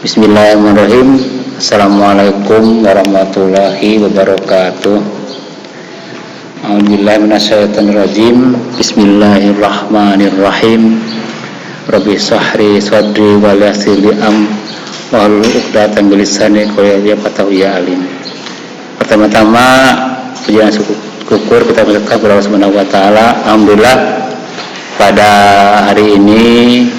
Bismillahirrahmanirrahim. Assalamualaikum warahmatullahi wabarakatuh. A'udzubillahi minasyaitonirrajim. Bismillahirrahmanirrahim. Rabbi shrahli sadri wa yassir li amri wahlul 'uqdatam min lisani yafqahu alim. Pertama-tama pujian syukur kita panjatkan kepada Allah Subhanahu wa taala. Alhamdulillah pada hari ini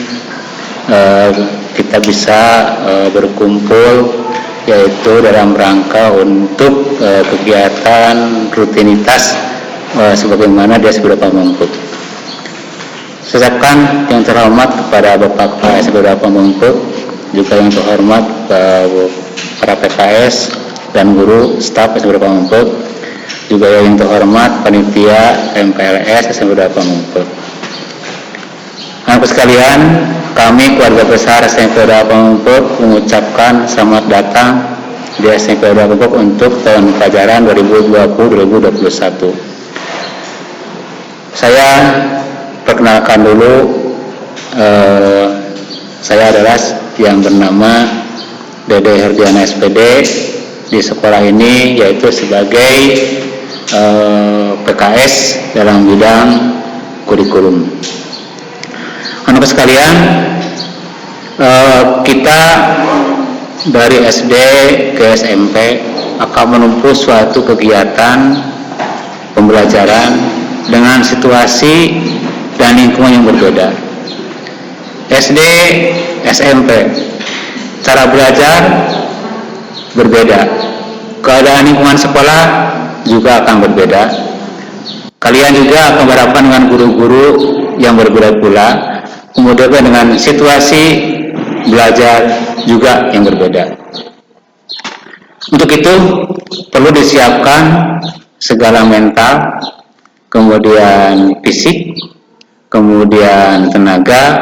kita bisa berkumpul yaitu dalam rangka untuk kegiatan rutinitas sebagaimana dia beberapa Pamengpeuk. Saya ucapkan yang terhormat kepada Bapak KPS beberapa Pamengpeuk, juga yang terhormat para PKS dan guru staf beberapa Pamengpeuk, juga yang terhormat panitia MPLS beberapa Pamengpeuk. Anak sekalian, kami keluarga besar SMP Daerah Pamengpeuk mengucapkan selamat datang di SMP Daerah Pamengpeuk untuk tahun pelajaran 2020-2021. Saya perkenalkan dulu, saya adalah yang bernama Dede Herdiana SPD di sekolah ini, yaitu sebagai PKS dalam bidang kurikulum. Anak sekalian, kita dari SD ke SMP akan menempuh suatu kegiatan pembelajaran dengan situasi dan lingkungan yang berbeda. SD, SMP, cara belajar berbeda, keadaan lingkungan sekolah juga akan berbeda. Kalian juga akan berhadapan dengan guru-guru yang berbeda pula, kemudian dengan situasi belajar juga yang berbeda. Untuk itu perlu disiapkan segala mental, kemudian fisik, kemudian tenaga,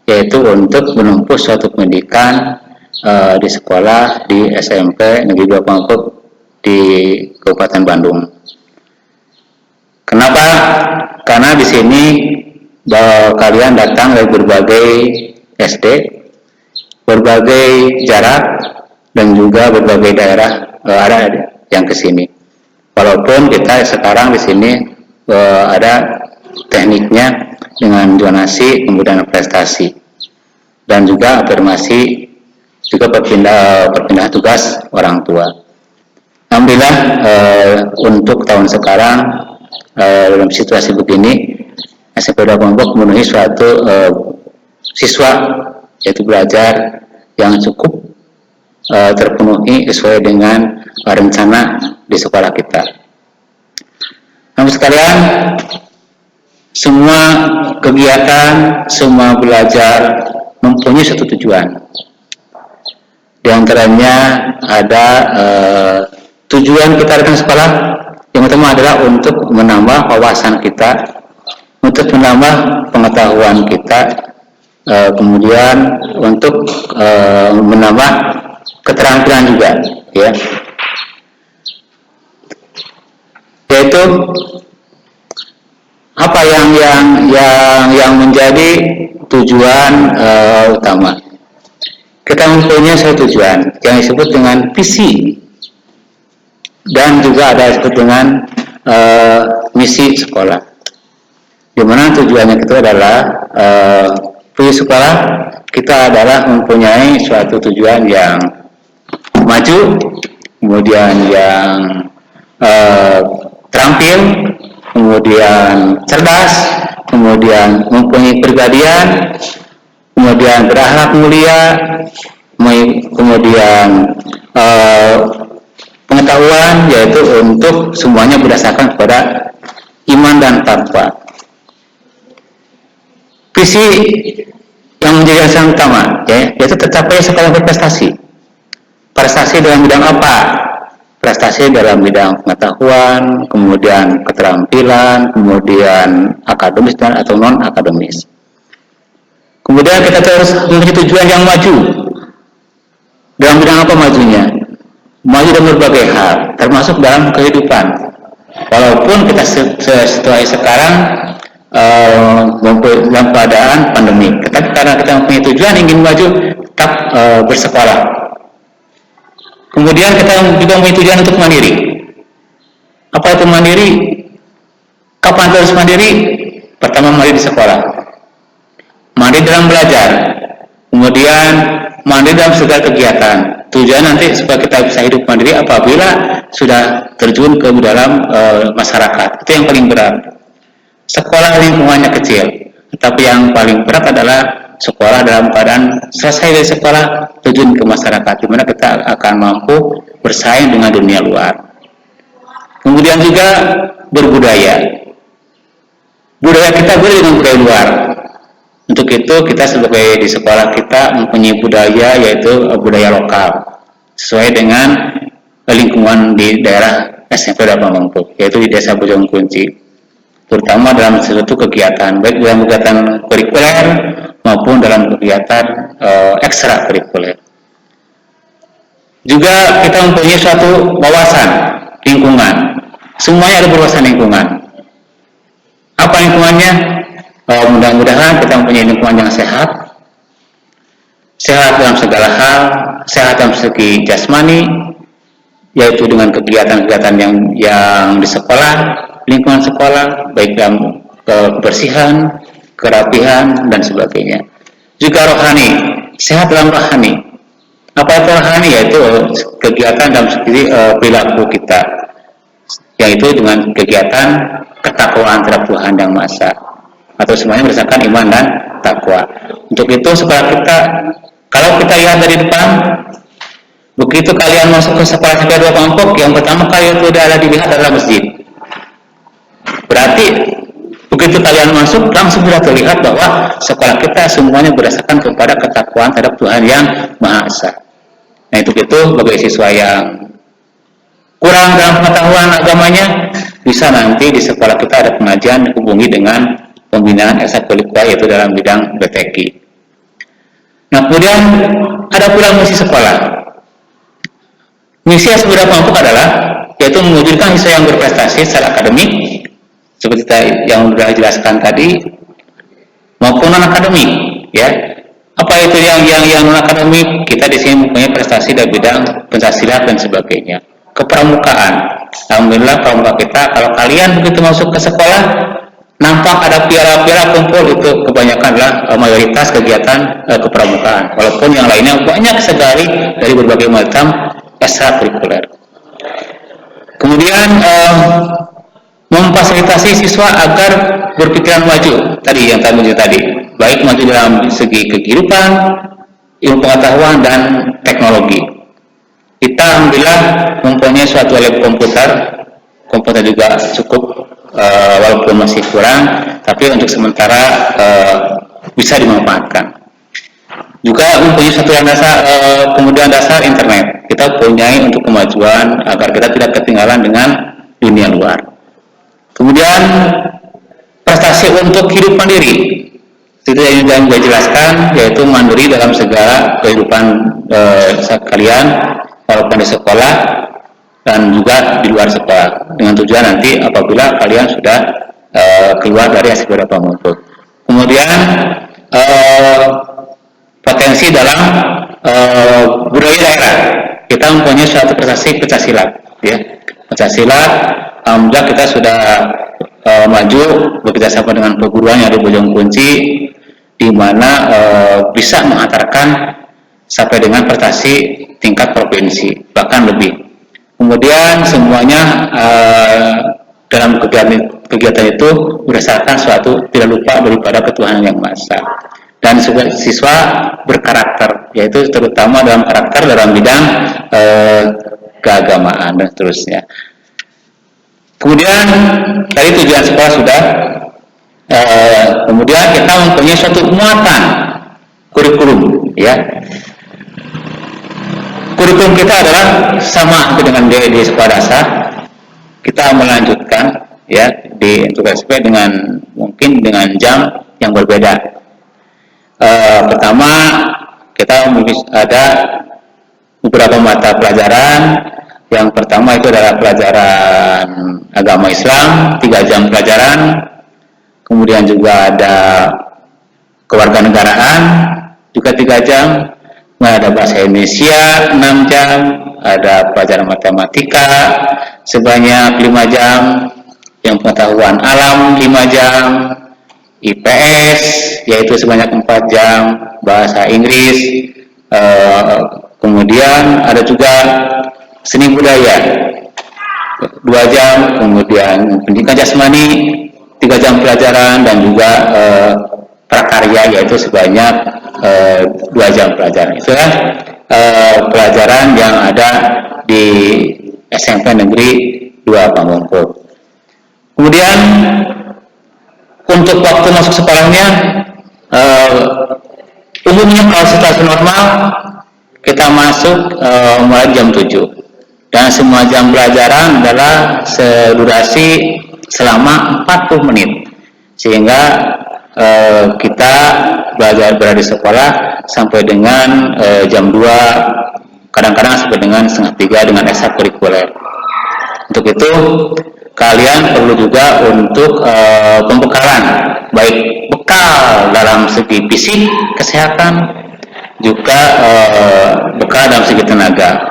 yaitu untuk menempuh suatu pendidikan di sekolah di SMP Negeri 2 Pamengpeuk di Kabupaten Bandung. Kenapa? Karena di sini kalian datang dari berbagai SD, berbagai jarak, dan juga berbagai daerah ada yang ke sini. Walaupun kita sekarang di sini ada tekniknya dengan zonasi, kemudian prestasi, dan juga afirmasi, juga perpindah tugas orang tua. Alhamdulillah untuk tahun sekarang dalam situasi begini, SMP Daerah Pamengpeuk memenuhi suatu siswa, yaitu belajar yang cukup terpenuhi sesuai dengan rencana di sekolah kita. Namun sekalian, semua kegiatan, semua belajar mempunyai satu tujuan. Di antaranya ada tujuan kita datang sekolah yang pertama adalah untuk menambah wawasan kita, untuk menambah pengetahuan kita, kemudian untuk menambah keterampilan juga, ya. Yaitu apa yang menjadi tujuan utama. Kita mempunyai satu tujuan yang disebut dengan visi, dan juga ada disebut dengan misi sekolah. Di mana tujuannya itu adalah visi sekolah kita adalah mempunyai suatu tujuan yang maju, kemudian yang terampil, kemudian cerdas, kemudian mempunyai kepribadian, kemudian berakhlak mulia, kemudian pengetahuan, yaitu untuk semuanya berdasarkan kepada iman dan takwa. Visi yang menjadi dasar utama, ya, yaitu tercapai sekolah berprestasi. Prestasi dalam bidang apa? Prestasi dalam bidang pengetahuan, kemudian keterampilan, kemudian akademis dan atau non akademis. Kemudian kita terus memiliki tujuan yang maju. Dalam bidang apa majunya? Maju dalam berbagai hal, termasuk dalam kehidupan. Walaupun kita setelah sekarang dalam keadaan pandemi, tetapi karena kita mempunyai tujuan ingin maju, tetap bersekolah. Kemudian kita juga mempunyai tujuan untuk mandiri. Apa itu mandiri? Kapan harus mandiri? Pertama, mandiri di sekolah, mandiri dalam belajar, kemudian mandiri dalam segala kegiatan. Tujuan nanti supaya kita bisa hidup mandiri apabila sudah terjun ke dalam masyarakat. Itu yang paling berat. Sekolah lingkungannya kecil, tetapi yang paling berat adalah sekolah dalam keadaan selesai dari sekolah terjun ke masyarakat, di mana kita akan mampu bersaing dengan dunia luar. Kemudian juga berbudaya. Budaya kita berbeda dengan budaya luar. Untuk itu kita sebagai di sekolah kita mempunyai budaya, yaitu budaya lokal, sesuai dengan lingkungan di daerah SMP Dalam Mangkuk, yaitu di Desa Bojong Kunci, terutama dalam suatu kegiatan, baik dalam kegiatan kurikuler maupun dalam kegiatan ekstrakurikuler. Juga kita mempunyai suatu wawasan lingkungan, semuanya ada berwawasan lingkungan. Apa lingkungannya? Mudah-mudahan kita mempunyai lingkungan yang sehat, sehat dalam segala hal, sehat dalam segi jasmani, yaitu dengan kegiatan-kegiatan yang di sekolah, lingkungan sekolah, baik dalam kebersihan, kerapihan, dan sebagainya. Juga rohani, sehat dalam rohani. Apa itu rohani? Yaitu kegiatan dalam segi perilaku kita, yaitu dengan kegiatan ketakwaan terhadap Tuhan Yang Maha Esa, atau semuanya berdasarkan iman dan takwa. Untuk itu supaya kita, kalau kita lihat dari depan, begitu kalian masuk ke sekolah SMP Dua Mangkuk, yang pertama kali itu dilihat adalah masjid. Berarti begitu kalian masuk langsung sudah terlihat bahwa sekolah kita semuanya berdasarkan kepada ketakwaan terhadap Tuhan Yang Maha Esa. Nah, itu bagi siswa yang kurang dalam pengetahuan agamanya, bisa nanti di sekolah kita ada pengajian dihubungi dengan pembinaan ekstrakurikuler, yaitu dalam bidang BTQ. Nah, kemudian ada pula misi sekolah. Misi SMP Dua Mangkuk adalah yaitu mewujudkan siswa yang berprestasi secara akademik, seperti yang sudah dijelaskan tadi, maupun non akademik. Ya, apa itu yang non akademik? Kita di sini mempunyai prestasi dari bidang pencaksilat dan sebagainya. Kepramukaan. Alhamdulillah pramuka kita, kalau kalian begitu masuk ke sekolah, nampak ada piala-piala kumpul, itu kebanyakan adalah mayoritas kegiatan kepramukaan. Walaupun yang lainnya banyak sekali dari berbagai macam ekstrakurikuler. Kemudian memfasilitasi siswa agar berpikiran maju, tadi yang tadi, baik maju dalam segi kehidupan, ilmu pengetahuan, dan teknologi. Kita alhamdulillah mempunyai suatu lab komputer juga cukup, walaupun masih kurang, tapi untuk sementara bisa dimanfaatkan. Juga mempunyai satu kemudian dasar internet. Kita punyai untuk kemajuan agar kita tidak ketinggalan dengan dunia luar. Kemudian prestasi untuk hidup mandiri, itu yang sudah jelaskan, yaitu mandiri dalam segala kehidupan kalian, walaupun di sekolah dan juga di luar sekolah, dengan tujuan nanti apabila kalian sudah keluar dari SMP Dua Mangkuk. Kemudian potensi dalam budaya daerah, kita mempunyai suatu prestasi pencaksilat, ya. Pencaksilat, alhamdulillah kita sudah maju bekerjasama dengan perguruan yang di Bojong Kunci, di mana bisa menghantarkan sampai dengan prestasi tingkat provinsi, bahkan lebih. Kemudian semuanya dalam kegiatan itu berdasarkan suatu tidak lupa daripada ketuhanan Yang Maha Esa. Dan siswa berkarakter, yaitu terutama dalam karakter dalam bidang keagamaan dan seterusnya. Kemudian dari tujuan sekolah sudah, kemudian kita mempunyai suatu muatan kurikulum, ya. Kurikulum kita adalah sama dengan di sekolah dasar. Kita melanjutkan, ya, untuk SP dengan mungkin dengan jam yang berbeda. Pertama, kita ada beberapa mata pelajaran. Yang pertama itu adalah pelajaran agama Islam, 3 jam pelajaran. Kemudian juga ada kewarganegaraan, juga 3 jam. ada bahasa Indonesia 6 jam, ada pelajaran matematika sebanyak 5 jam, yang pengetahuan alam 5 jam, IPS yaitu sebanyak 4 jam, bahasa Inggris, kemudian ada juga seni budaya 2 jam, kemudian pendidikan jasmani 3 jam pelajaran, dan juga prakarya yaitu sebanyak 2 jam pelajaran. Itu kan pelajaran yang ada di SMP Negeri 2 Pamengpeuk. Kemudian untuk waktu masuk sekolahnya, umumnya kalau situasi normal kita masuk mulai jam 7, dan semua jam pelajaran adalah sedurasi selama 40 menit, sehingga kita berada di sekolah sampai dengan jam 2, kadang-kadang sampai dengan setengah 3 dengan ekstrakurikuler. Untuk itu kalian perlu juga untuk pembekalan, baik bekal dalam segi fisik, kesehatan, juga bekal dalam segi tenaga.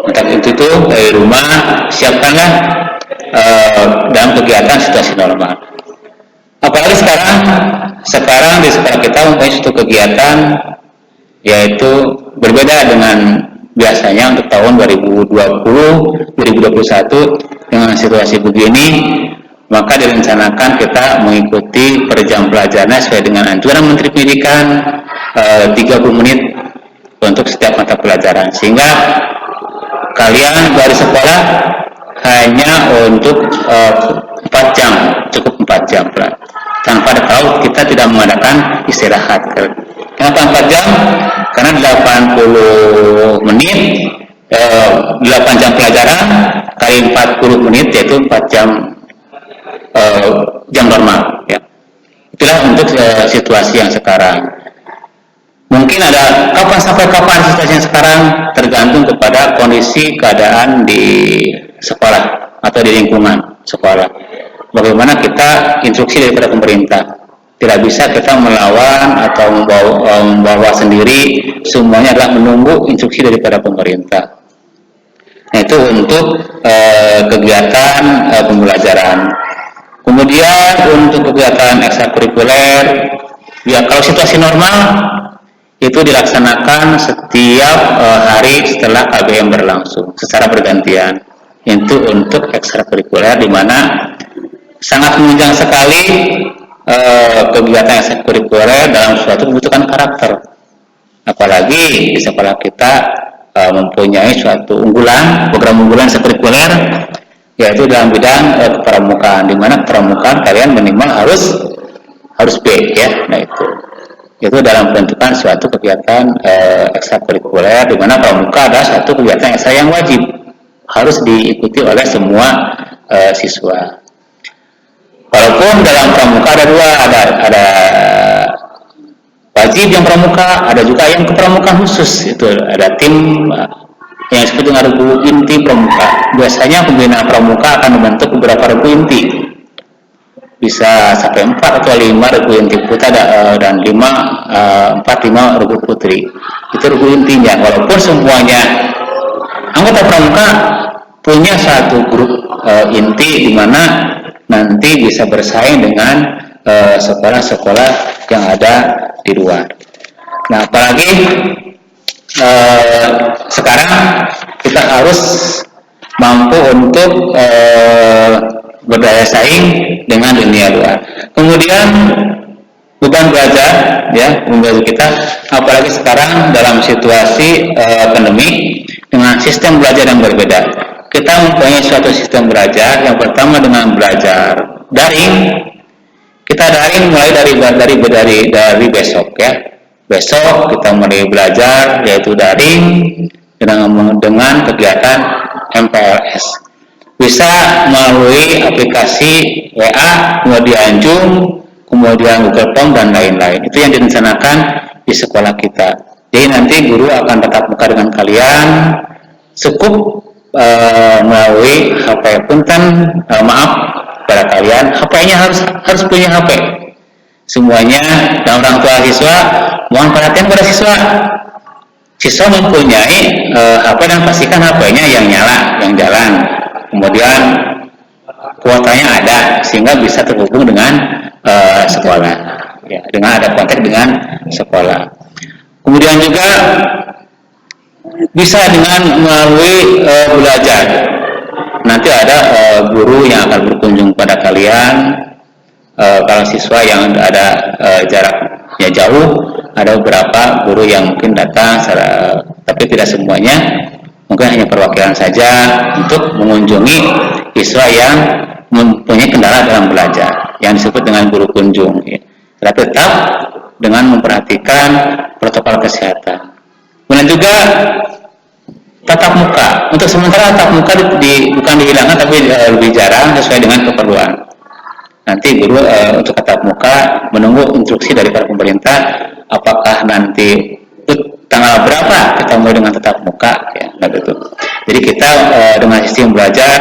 Untuk itu dari rumah siapkanlah dalam kegiatan situasi normal. Apalagi sekarang di sekolah kita mempunyai suatu kegiatan, yaitu berbeda dengan biasanya untuk tahun 2020-2021 dengan situasi begini, maka direncanakan kita mengikuti per jam pelajaran sesuai dengan anjuran Menteri Pendidikan 30 menit untuk setiap mata pelajaran, sehingga kalian dari sekolah hanya untuk 4 jam, cukup 4 jam tanpa tahu kita tidak mengadakan istirahat. Kenapa 4 jam? Karena 80 menit 8 jam pelajaran kali 40 menit yaitu 4 jam jam normal ya. Itulah untuk situasi yang sekarang. Mungkin ada kapan sampai kapan situasi yang sekarang tergantung kepada kondisi keadaan di sekolah atau di lingkungan sekolah. Bagaimana kita instruksi daripada pemerintah. Tidak bisa kita melawan atau membawa sendiri, semuanya adalah menunggu instruksi daripada pemerintah. Nah, itu untuk kegiatan pembelajaran. Kemudian untuk kegiatan ekstrakurikuler, ya kalau situasi normal itu dilaksanakan setiap hari setelah KBM berlangsung secara bergantian. Itu untuk ekstrakurikuler, di mana sangat menunjang sekali kegiatan ekstrakurikuler dalam suatu membutuhkan karakter. Apalagi di sekolah kita mempunyai suatu program unggulan ekstrakurikuler, yaitu dalam bidang kepramukaan, di mana kepramukaan kalian minimal harus B ya. Nah itu dalam bentukan suatu kegiatan ekstrakurikuler, di mana pramuka adalah satu kegiatan ekstra yang wajib harus diikuti oleh semua siswa. Walaupun dalam pramuka ada dua, ada wajib yang pramuka, ada juga yang kepramukaan khusus. Itu ada tim yang disebut dengan regu inti pramuka. Biasanya pembina pramuka akan membentuk beberapa regu inti, bisa sampai 4 atau 5 regu inti putra dan 4-5 regu putri. Itu regu intinya. Walaupun semuanya anggota pramuka punya satu grup inti, di mana nanti bisa bersaing dengan sekolah-sekolah yang ada di luar. Nah, apalagi sekarang kita harus mampu untuk berdaya saing dengan dunia luar. Kemudian beban belajar ya, membantu kita, apalagi sekarang dalam situasi pandemi dengan sistem belajar yang berbeda. Kita mempunyai suatu sistem belajar. Yang pertama dengan belajar daring. Kita daring mulai dari besok ya. Besok kita mulai belajar yaitu daring dengan kegiatan MPLS. Bisa melalui aplikasi WA, kemudian Zoom, kemudian Google Form dan lain-lain. Itu yang direncanakan di sekolah kita. Jadi nanti guru akan tatap muka dengan kalian, cukup melalui HP. Punten maaf pada kalian, HP-nya harus punya HP. Semuanya, dan orang tua siswa mohon perhatian pada siswa. siswa mempunyai HP dan pastikan HP-nya yang nyala, yang jalan. Kemudian kuotanya ada sehingga bisa terhubung dengan sekolah, ya, dengan ada kontak dengan sekolah. Kemudian juga bisa dengan melalui belajar. Nanti ada guru yang akan berkunjung pada kalian. Kalau siswa yang ada jaraknya jauh, ada beberapa guru yang mungkin datang, tapi tidak semuanya. Mungkin hanya perwakilan saja untuk mengunjungi siswa yang mempunyai kendala dalam belajar, yang disebut dengan guru kunjung. Ya. Tetap dengan memperhatikan protokol kesehatan. Kemudian juga tatap muka. Untuk sementara tatap muka bukan dihilangkan, tapi lebih jarang sesuai dengan keperluan. Nanti guru untuk tatap muka menunggu instruksi dari para pemerintah, apakah nanti tanggal berapa kita mulai dengan tatap muka, ya, gitu. Jadi kita dengan sistem belajar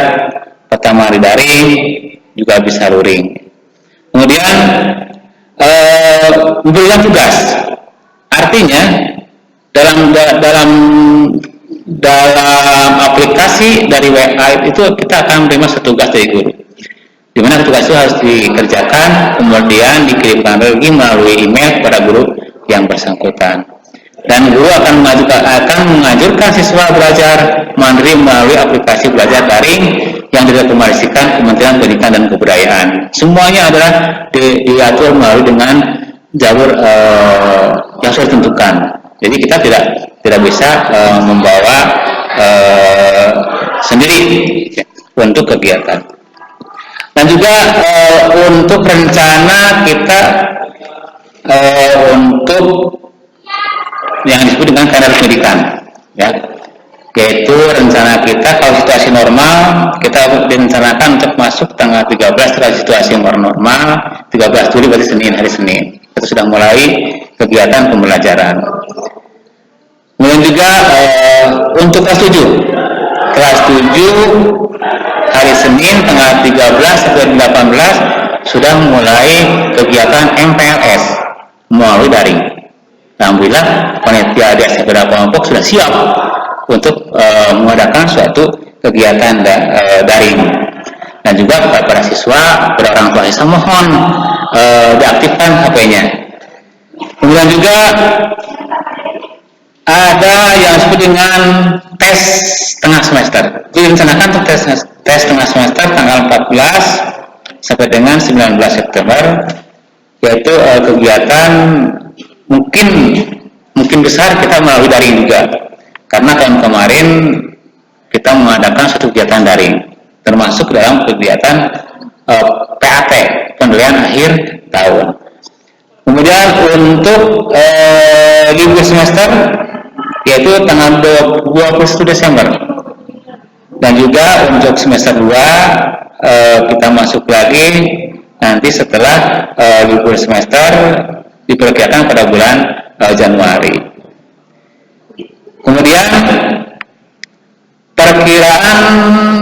pertama di daring, juga bisa luring. Kemudian memberikan tugas, artinya dalam aplikasi dari WA itu kita akan menerima satu tugas dari guru, di mana tugas itu harus dikerjakan, kemudian dikirimkan lagi melalui email kepada guru yang bersangkutan. Dan guru akan menganjurkan siswa belajar mandiri melalui aplikasi belajar daring yang direkomendasikan Kementerian Pendidikan dan Kebudayaan. Semuanya adalah diatur melalui dengan jalur yang sudah ditentukan. Jadi kita tidak bisa membawa sendiri untuk kegiatan. Dan juga untuk rencana kita untuk yang disebut dengan kalender pendidikan, ya, yaitu rencana kita kalau situasi normal kita direncanakan untuk masuk tanggal 13 setelah situasi normal, 13 Juli berarti hari Senin kita sudah mulai kegiatan pembelajaran. Kemudian juga untuk kelas 7 hari Senin tanggal 13 sampai 18 sudah mulai kegiatan MPLS melalui daring. Alhamdulillah panitia di beberapa kelompok sudah siap untuk mengadakan suatu kegiatan daring. Dan juga kepada para siswa, kepada orang tua siswa mohon diaktifkan HP-nya. Kemudian juga ada yang disebut dengan tes tengah semester. Itu direncanakan untuk tes tengah semester tanggal 14 sampai dengan 19 September, yaitu kegiatan mungkin besar kita melalui daring juga, karena tahun kemarin kita mengadakan suatu kegiatan daring, termasuk dalam kegiatan PAT, penilaian akhir tahun. Kemudian untuk libur semester yaitu tanggal 21 Desember, dan juga untuk semester 2 kita masuk lagi nanti setelah libur semester diperkirakan pada bulan Januari. Kemudian perkiraan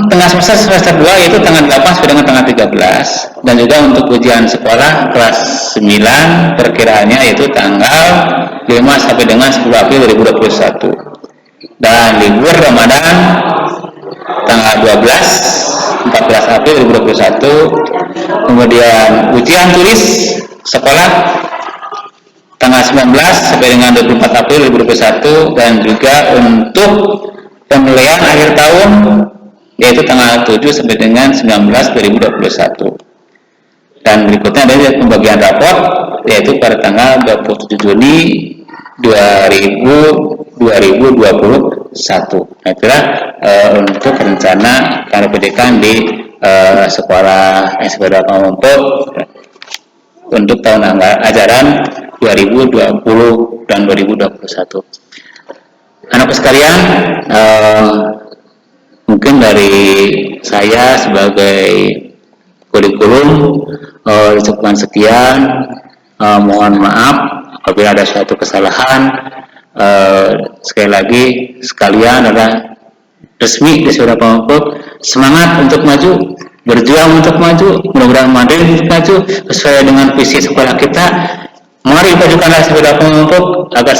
tengah semester 2 yaitu tanggal 8 sampai dengan tanggal 13, dan juga untuk ujian sekolah kelas 9 perkiraannya yaitu tanggal 5 sampai dengan 10 April 2021, dan libur Ramadan tanggal 14 April 2021. Kemudian ujian tulis sekolah tanggal 19 sampai dengan 24 April 2021, dan juga untuk penilaian akhir tahun yaitu tanggal 7 sampai dengan 19 2021. Dan berikutnya ada pembagian raport yaitu pada tanggal 27 Juni 2021. Nah, itulah untuk rencana kalender pendidikan di sekolah SPDA Pamengpeuk untuk tahun ajaran 2020 dan 2021. Anak sekalian, mungkin dari saya sebagai kurikulum disebutkan sekian. Mohon maaf apabila ada suatu kesalahan. Sekali lagi sekalian adalah resmi di SPDA Pamengpeuk, semangat untuk maju, berjuang untuk maju, mudah-mudahan mandiri untuk maju sesuai dengan visi sekolah kita, Mari pajukanlah sepeda kelompok agar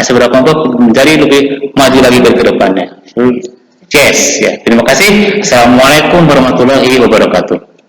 sepeda kelompok menjadi lebih maju lagi ke depannya. Yes, ya. Terima kasih. Assalamualaikum warahmatullahi wabarakatuh.